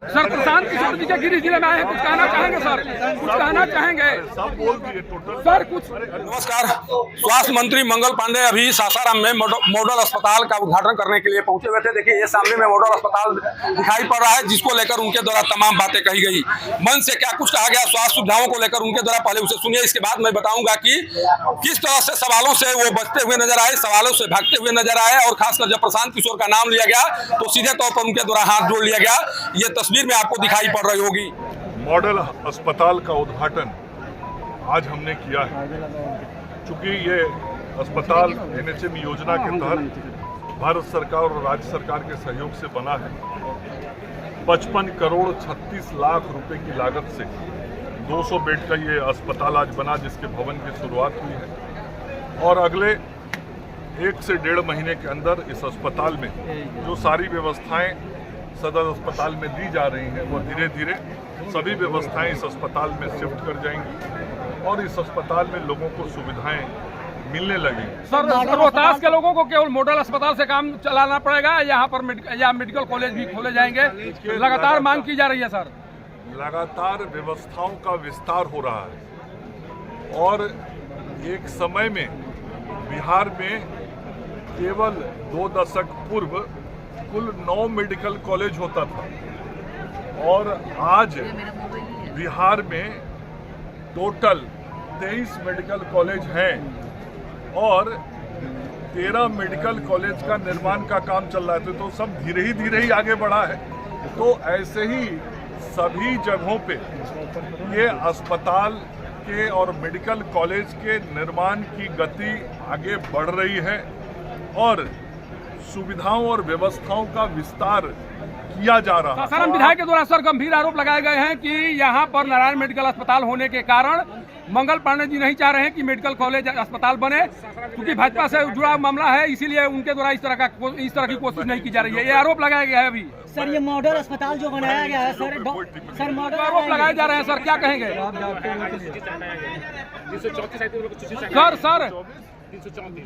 Sir Prashant Kishor जी के गिरिडीह जिले में आए हैं, कुछ कहना चाहेंगे सर? कुछ कहना चाहेंगे सर? कुछ नमस्कार। स्वास्थ्य मंत्री मंगल पांडे अभी सासाराम में मॉडल अस्पताल का उद्घाटन करने के लिए पहुंचे हुए थे। देखिए ये सामने में मॉडल अस्पताल दिखाई पड़ रहा है, जिसको लेकर उनके द्वारा तमाम बातें कही गई। मन से क्या कुछ कहा गया स्वास्थ्य सुविधाओं को लेकर उनके द्वारा, पहले उसे सुनिए, इसके बाद मैं बताऊंगा कि किस तरह से सवालों से वो बचते हुए नजर आए, सवालों से भागते हुए नजर आए। और खासकर जब प्रशांत किशोर का नाम लिया गया तो सीधे तौर पर उनके द्वारा हाथ जोड़ लिया गया। ये तस्वीर में आपको दिखाई पड़ रही होगी। मॉडल अस्पताल का उद्घाटन आज हमने किया है। चूंकि ये अस्पताल NHM योजना के तहत भारत सरकार और राज्य सरकार के सहयोग से बना है। 55 करोड़ 36 लाख रुपए की लागत से 200 बेड का ये अस्पताल आज बना, जिसके भवन की शुरुआत हुई है। और अगले 1 से 1.5 महीने के अंदर इस अस्पताल में जो सारी व्यवस्थाएं सदर अस्पताल में दी जा रही हैं, वो धीरे धीरे सभी व्यवस्थाएं इस अस्पताल में शिफ्ट कर जाएंगी और इस अस्पताल में लोगों को सुविधाएं मिलने लगेंगी। सर रोहतास के लोगों को केवल मॉडल अस्पताल से काम चलाना पड़ेगा, यहाँ पर मेडिकल कॉलेज भी खोले जाएंगे? लगातार मांग की जा रही है सर। लगातार व्यवस्थाओं का विस्तार हो रहा है और एक समय में बिहार में केवल 2 दशक पूर्व कुल 9 मेडिकल कॉलेज होता था और आज बिहार में टोटल 23 मेडिकल कॉलेज हैं और 13 मेडिकल कॉलेज का निर्माण का काम चल रहा है। तो सब धीरे ही आगे बढ़ा है। तो ऐसे ही सभी जगहों पे ये अस्पताल के और मेडिकल कॉलेज के निर्माण की गति आगे बढ़ रही है और सुविधाओं और व्यवस्थाओं का विस्तार किया जा रहा है। सासाराम विधायक के द्वारा सर गंभीर आरोप लगाए गए हैं कि यहाँ पर नारायण मेडिकल अस्पताल होने के कारण मंगल पांडे जी नहीं चाह रहे हैं कि मेडिकल कॉलेज अस्पताल बने, क्योंकि भाजपा से जुड़ा मामला है, इसीलिए उनके द्वारा इस तरह की कोशिश नहीं की जा रही है। ये आरोप लगाया गया है अभी। सर ये मॉडल अस्पताल जो बनाया गया है सर मॉडल आरोप लगाए जा रहे हैं सर, क्या कहेंगे? सर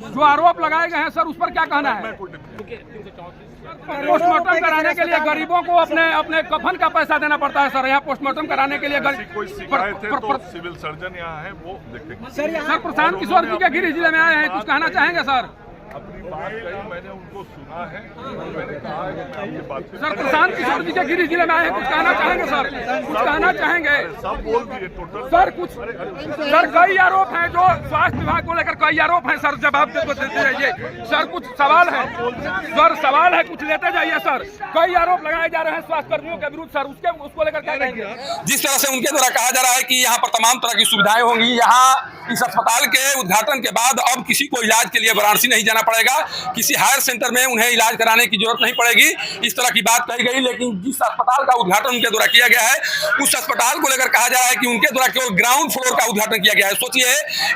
जो आरोप लगाए गए हैं सर, उस पर क्या कहना है? पोस्टमार्टम कराने के लिए गरीबों को अपने कफन का पैसा देना पड़ता है सर। यहाँ पोस्टमार्टम कराने के लिए कोई शिकायत है तो सिविल सर्जन यहाँ है, वो देखेंगे। सर प्रशांत किशोर जी के गिरिडीह जिले में आए हैं, कुछ कहना चाहेंगे सर? अपनी बात कही, मैंने उनको सुना है, मैंने कहा है कि आपकी बात सर प्रशांत किशोर जी के गिरिडीह जिले में आए हैं, कुछ कहना चाहेंगे सर? कुछ कहना चाहेंगे? सब बोल दिए टोटल सर? कुछ सर कई आरोप हैं जो स्वास्थ्य विभाग को लेकर, कई आरोप हैं सर, जवाब देते रहिए सर। कुछ सवाल है सर, सवाल है, कुछ लेते जाइए सर। कई आरोप लगाए जा रहे हैं स्वास्थ्य कर्मियों के विरुद्ध सर, उसको लेकर क्या कहेंगे? जिस तरह से उनके द्वारा कहा जा रहा है कि यहाँ पर तमाम तरह की सुविधाएं होंगी, यहाँ इस अस्पताल के उद्घाटन के बाद अब किसी को इलाज के लिए वाराणसी नहीं जाना पड़ेगा, किसी हायर सेंटर में उन्हें इलाज कराने की जरूरत नहीं पड़ेगी, इस तरह की बात कही गई। लेकिन जिस अस्पताल का उद्घाटन उनके द्वारा किया गया है, उस अस्पताल को लेकर कहा जा रहा है कि उनके द्वारा केवल ग्राउंड फ्लोर का उद्घाटन किया गया है। सोचिए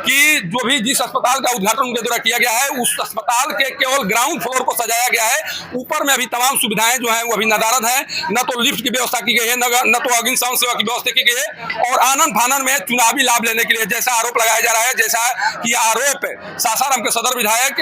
कि जो भी जिस अस्पताल का उद्घाटन उनके द्वारा किया गया है, उस अस्पताल के केवल ग्राउंड फ्लोर को सजाया गया है। ऊपर में अभी तमाम सुविधाएं जो है वो अभी नदारद है, न तो लिफ्ट की व्यवस्था की गई है, न तो अग्निशमन सेवा की व्यवस्था की गई है। और आनंद फानन में चुनावी लाभ लेने के लिए जैसा आरोप लगाया जा रहा है, जैसा कि आरोप सासाराम के सदर विधायक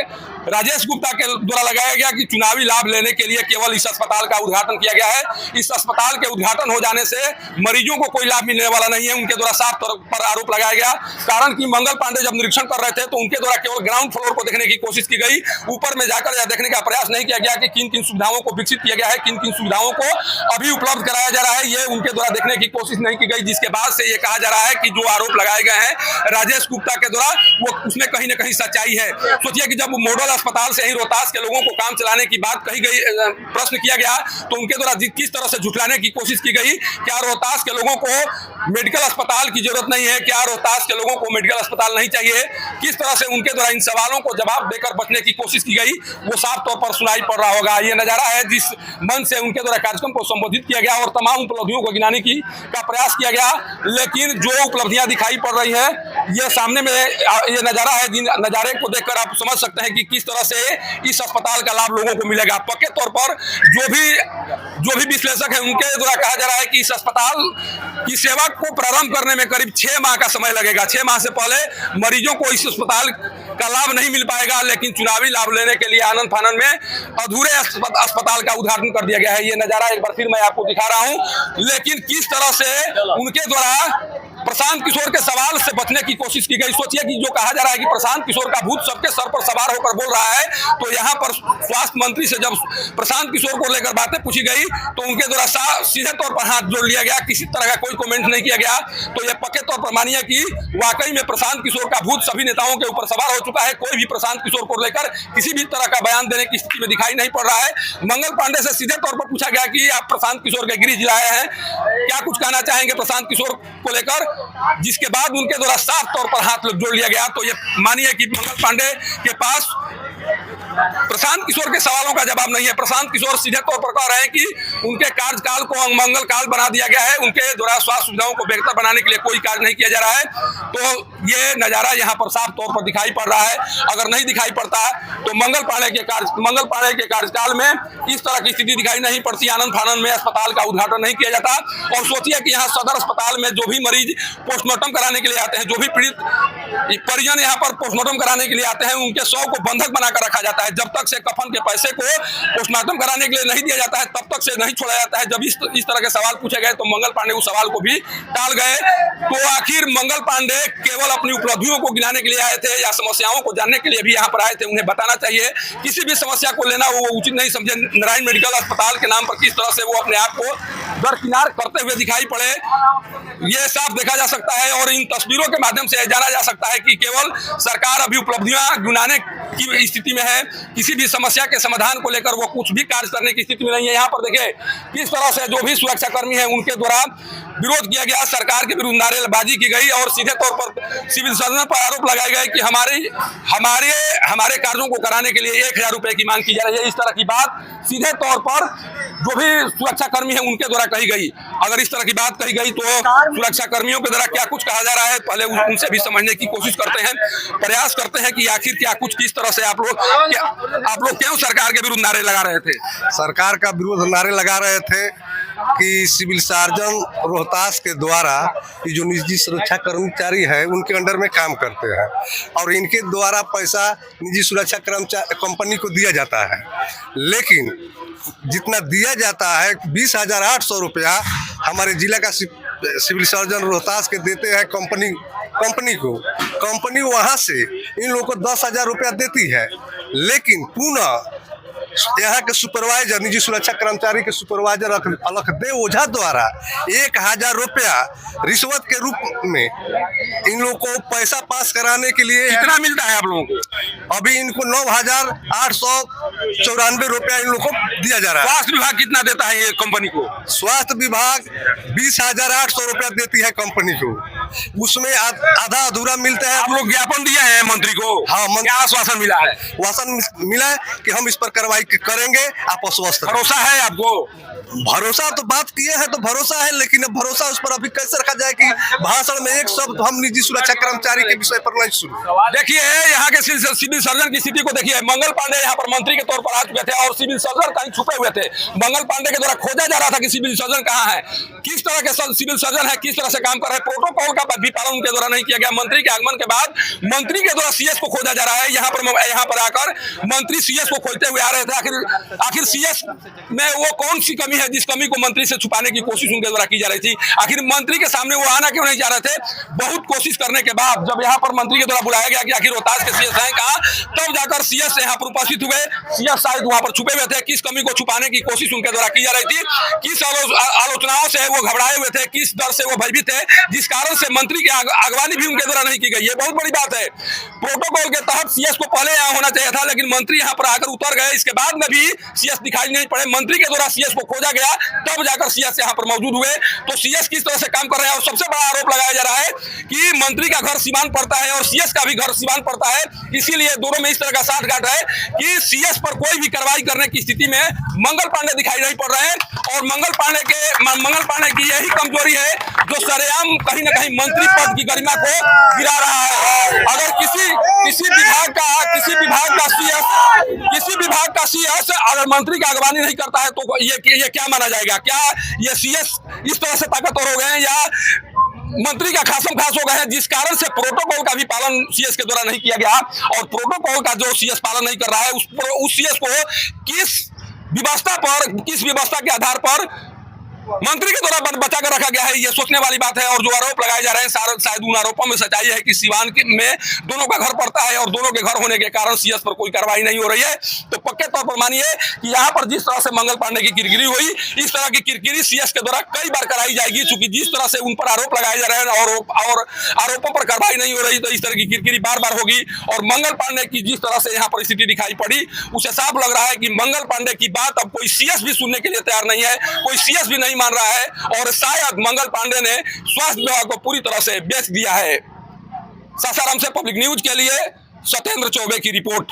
राजेश गुप्ता के द्वारा लगाया गया कि चुनावी लाभ लेने के लिए केवल इस अस्पताल का उद्घाटन किया गया है। इस अस्पताल के उद्घाटन हो जाने से मरीजों को कोई लाभ मिलने वाला नहीं है, उनके द्वारा साफ तौर पर आरोप लगाया गया। कारण कि मंगल पांडे जब निरीक्षण कर रहे थे तो उनके द्वारा केवल ग्राउंड फ्लोर को देखने की कोशिश की गई, ऊपर में जाकर यह देखने का प्रयास नहीं किया गया कि किन किन सुविधाओं को विकसित किया गया है, किन किन सुविधाओं को अभी उपलब्ध कराया जा रहा है, ये उनके द्वारा देखने की कोशिश नहीं की गई। जिसके बाद से ये कहा जा रहा है कि जो आरोप लगाए गए हैं राजेश गुप्ता के द्वारा, वो उसमें कहीं न कहीं सच्चाई है। सोचिए कि जब मॉडल अस्पताल से ही रोहतास के लोगों को काम चलाने की बात कही गई, प्रश्न किया गया, तो उनके द्वारा किस तरह से झुठलाने की कोशिश की गई। क्या रोहतास के लोगों को मेडिकल अस्पताल की जरूरत नहीं है? क्या रोहतास के लोगों को मेडिकल अस्पताल नहीं चाहिए? किस तरह से उनके द्वारा इन सवालों को जवाब देकर बचने की कोशिश की गई, वो साफ तौर पर सुनाई पड़ रहा होगा। ये नजारा है जिस मन से उनके द्वारा कार्यक्रम को संबोधित किया गया और तमाम उपलब्धियों को गिनाने की का प्रयास किया गया। लेकिन जो उपलब्धियां दिखाई पड़ रही है, ये सामने में ये नजारा है, जिन नजारे को देखकर आप समझ सकते हैं कि किस तरह तरह से इस अस्पताल का लाभ लोगों को मिलेगा। पक्के तौर पर जो भी विश्लेषक है उनके द्वारा कहा जा रहा है कि इस अस्पताल की सेवा को प्रारंभ करने में करीब 6 माह का समय लगेगा। 6 माह से पहले मरीजों को इस अस्पताल का लाभ नहीं मिल पाएगा, लेकिन चुनावी लाभ लेने के लिए आनंद फानन में अधूरे अस्पताल का उद्घाटन कर दिया गया है। ये नजारा एक बार फिर मैं आपको दिखा रहा हूं। लेकिन किस तरह से उनके द्वारा प्रशांत किशोर के सवाल से बचने की कोशिश की गई। सोचिए कि जो कहा जा रहा है कि प्रशांत किशोर का भूत सबके सर पर सवार होकर बोल रहा है, तो यहाँ पर स्वास्थ्य मंत्री से जब प्रशांत किशोर को लेकर बातें पूछी गई तो उनके द्वारा सीधे तौर पर हाथ जोड़ लिया गया, किसी तरह का कोई कमेंट नहीं किया गया। तो यह पक्के तौर पर मानिए कि वाकई में प्रशांत किशोर का भूत सभी नेताओं के ऊपर सवार हो चुका है। कोई भी प्रशांत किशोर को लेकर किसी भी तरह का बयान देने की स्थिति में दिखाई नहीं पड़ रहा है। मंगल पांडे से सीधे तौर पर पूछा गया कि आप प्रशांत किशोर के गृह जिलाए हैं, क्या कुछ कहना चाहेंगे प्रशांत किशोर को लेकर, जिसके बाद उनके द्वारा साफ तौर पर हाथ जोड़ लिया गया। तो ये मानिए कि मंगल पांडे के पास प्रशांत किशोर के सवालों का जवाब नहीं है। प्रशांत किशोर सीधे तौर पर कह रहे हैं कि उनके कार्यकाल को मंगल काल बना दिया गया है, उनके द्वारा स्वास्थ्य सुविधाओं को बेहतर बनाने के लिए कोई कार्य नहीं किया जा रहा है। तो ये नजारा यहाँ पर साफ तौर पर दिखाई पड़ रहा है। अगर नहीं दिखाई पड़ता तो मंगल पांडे के कार्यकाल में इस तरह की स्थिति दिखाई नहीं पड़ती। आनंद फानन में अस्पताल का उद्घाटन नहीं किया जाता। और सोचिए कि यहाँ सदर अस्पताल में जो भी मरीज पोस्टमार्टम कराने के लिए आते हैं, जो भी पीड़ित परिजन यहाँ पर पोस्टमार्टम कराने के लिए आते हैं, उनके शव को बंधक बनाकर रखा जाता है। जब तक से कफन के पैसे को पोस्टमार्टम कराने के लिए नहीं दिया जाता है, तब तक से नहीं छोड़ा जाता है। जब इस तरह के सवाल पूछे गए तो मंगल पांडे उस सवाल को भी टाल गए। तो आखिर मंगल पांडे केवल अपनी उपलब्धियों को गिनाने के लिए आए थे या समस्याओं को जानने के लिए भी यहाँ पर आए थे? उन्हें बताना चाहिए। किसी भी समस्या को लेना वो उचित नहीं समझे। नारायण मेडिकल अस्पताल के नाम पर किस तरह से वो अपने आप को दरकिनार करते हुए दिखाई पड़े, ये साफ देखा जा सकता है। और इन तस्वीरों के माध्यम से जाना जा सकता है कि केवल सरकार अभी उपलब्धियां गिनाने की स्थिति में है, किसी भी समस्या के समाधान को लेकर वो कुछ भी कार्य करने की स्थिति में नहीं है। यहाँ पर देखिए किस तरह से जो भी सुरक्षाकर्मी है उनके द्वारा विरोध किया गया, सरकार के विरुद्ध नारेबाजी की गई और सीधे तौर पर सिविल सर्जन पर आरोप लगाए गए कि हमारे कार्यों को कराने के लिए 1000 रुपए की मांग की जा रही है। इस तरह की बात सीधे तौर पर जो भी सुरक्षाकर्मी है उनके द्वारा कही गई। अगर इस तरह की बात कही गई तो सुरक्षाकर्मियों के द्वारा क्या कुछ कहा जा रहा है, पहले उनसे भी समझने की कोशिश करते हैं, प्रयास करते हैं कि आखिर क्या कुछ किस तरह से आप लोग क्यों सरकार के विरुद्ध नारे लगा रहे थे? सरकार का विरोध नारे लगा रहे थे कि सिविल सर्जन रोहतास के द्वारा ये जो निजी सुरक्षा कर्मचारी है उनके अंडर में काम करते हैं और इनके द्वारा पैसा निजी सुरक्षा कर्मचारी कंपनी को दिया जाता है, लेकिन जितना दिया जाता है 20,800 रुपया हमारे जिला का सिविल सर्जन रोहतास के देते हैं कंपनी को। कंपनी वहाँ से इन लोगों को 10,000 रुपया देती है, लेकिन पुनः यहाँ के सुपरवाइजर निजी सुरक्षा कर्मचारी के सुपरवाइजर अलखदेव ओझा द्वारा 1,000 रुपया रिश्वत के रूप में इन लोगों को पैसा पास कराने के लिए कितना मिलता है आप लोगों को? अभी इनको 9,894 रुपया इन लोगों को दिया जा रहा है। स्वास्थ्य विभाग कितना देता है ये कंपनी को? स्वास्थ्य विभाग 20,800 रुपया देती है कंपनी को, उसमें आधा अधूरा मिलता है। आप लोग ज्ञापन दिए हैं मंत्री को? हाँ, क्या आश्वासन मिला है? आश्वासन मिला है कि हम इस पर कार्रवाई करेंगे, आप अस्वस्थ। भरोसा है आपको? भरोसा तो बात किए हैं तो भरोसा है, लेकिन अब भरोसा उस पर अभी कैसे रखा जाए कि भाषण में एक शब्द हम निजी सुरक्षा कर्मचारी के विषय पर नहीं सुने। देखिए यहाँ के सिविल सर्जन की स्थिति को देखिए। मंगल पांडे यहाँ पर मंत्री के तौर पर आ चुके थे और सिविल सर्जन कहीं छुपे हुए थे। मंगल पांडे के द्वारा खोजा जा रहा था कि सिविल सर्जन कहाँ है, किस तरह के सिविल सर्जन है, किस तरह से काम कर रहे हैं। प्रोटोकॉल का भी पालन उनके द्वारा नहीं किया गया। मंत्री के आगमन के बाद मंत्री के द्वारा सीएस को खोजा जा रहा है। यहाँ पर आकर मंत्री सीएस को खोजते हुए आ रहे थे। आखिर सीएस में वो कौन सी कमी है जिस कमी को मंत्री से छुपाने की कोशिश उनके द्वारा की जा रही थी? आखिर मंत्री के सामने वो आना क्यों नहीं चाह रहे थे? बहुत कोशिश करने के बाद जब यहाँ पर मंत्री के द्वारा बुलाया गया कि आखिर रोहतास के सीएस हैं कहाँ, तब जाकर सीएस यहाँ पर उपस्थित हुए। सीएस शायद वहाँ पर छुपे हुए थे। किस कमी को छुपाने की कोशिश उनके द्वारा की जा रही थी, किस आलोचनाओं से वो घबराए हुए थे, किस डर से वो भयभीत थे, जिस कारण से मंत्री की अगवानी भी उनके द्वारा नहीं की गई। ये बहुत बड़ी बात है। प्रोटोकॉल के तहत सीएस को पहले यहाँ होना चाहिए था, लेकिन मंत्री यहाँ पर आकर उतर गए। इसके बाद में भी सीएस दिखाई नहीं पड़े। मंत्री के द्वारा सीएस को खोजा गया, तब जाकर सीएस यहाँ पर मौजूद हुए। तो सीएस किस तरह से काम कर रहे हैं, और सबसे बड़ा आरोप लगाया जा रहा है कि मंत्री का घर सीवान पड़ता है और सीएस का भी घर सीवान पड़ता है। इसीलिए दोनों में इस तरह का साठगांठ है कि सीएस पर कोई भी कार्रवाई करने की स्थिति में मंगल पांडे दिखाई नहीं पड़ रहे हैं। और मंगल पांडे की यही कमजोरी है जो सरेआम कहीं न कहीं मंत्री पद की गरिमा को गिरा रहा है। अगर किसी विभाग का सीएस अगर मंत्री की अगवानी नहीं करता है तो ये क्या माना जाएगा? क्या ये सीएस इस तरह से ताकतवर हो गए हैं या मंत्री का खासम खास हो गए हैं, जिस कारण से प्रोटोकॉल का भी पालन सीएस के द्वारा नहीं किया गया? और प्रोटोकॉल का जो सीएस पालन नहीं कर रहा है उस सीएस को किस व्यवस्था के आधार पर मंत्री के द्वारा बचा कर रखा गया है, ये सोचने वाली बात है। और जो आरोप लगाए जा रहे हैं शायद उन आरोपों में सच्चाई है कि सीवान में दोनों का घर पड़ता है और दोनों के घर होने के कारण सीएस पर कोई कार्रवाई नहीं हो रही है। तो पक्के तौर पर मानिए कि यहाँ पर जिस तरह से मंगल पांडे की किरकिरी हुई, इस तरह की किरकिरी सीएस के द्वारा कई बार कराई जाएगी। चूंकि जिस तरह से उन पर आरोप लगाए जा रहे हैं और आरोपों पर कार्रवाई नहीं हो रही, तो इस तरह की किरकिरी बार बार होगी। और मंगल पांडे की जिस तरह से यहाँ परिस्थिति दिखाई पड़ी, उसे साफ लग रहा है कि मंगल पांडे की बात अब कोई सीएस भी सुनने के लिए तैयार नहीं है, कोई सीएस भी नहीं मान रहा है। और शायद मंगल पांडे ने स्वास्थ्य विभाग को पूरी तरह से बेच दिया है। सासाराम से पब्लिक न्यूज के लिए सत्येंद्र चौबे की रिपोर्ट।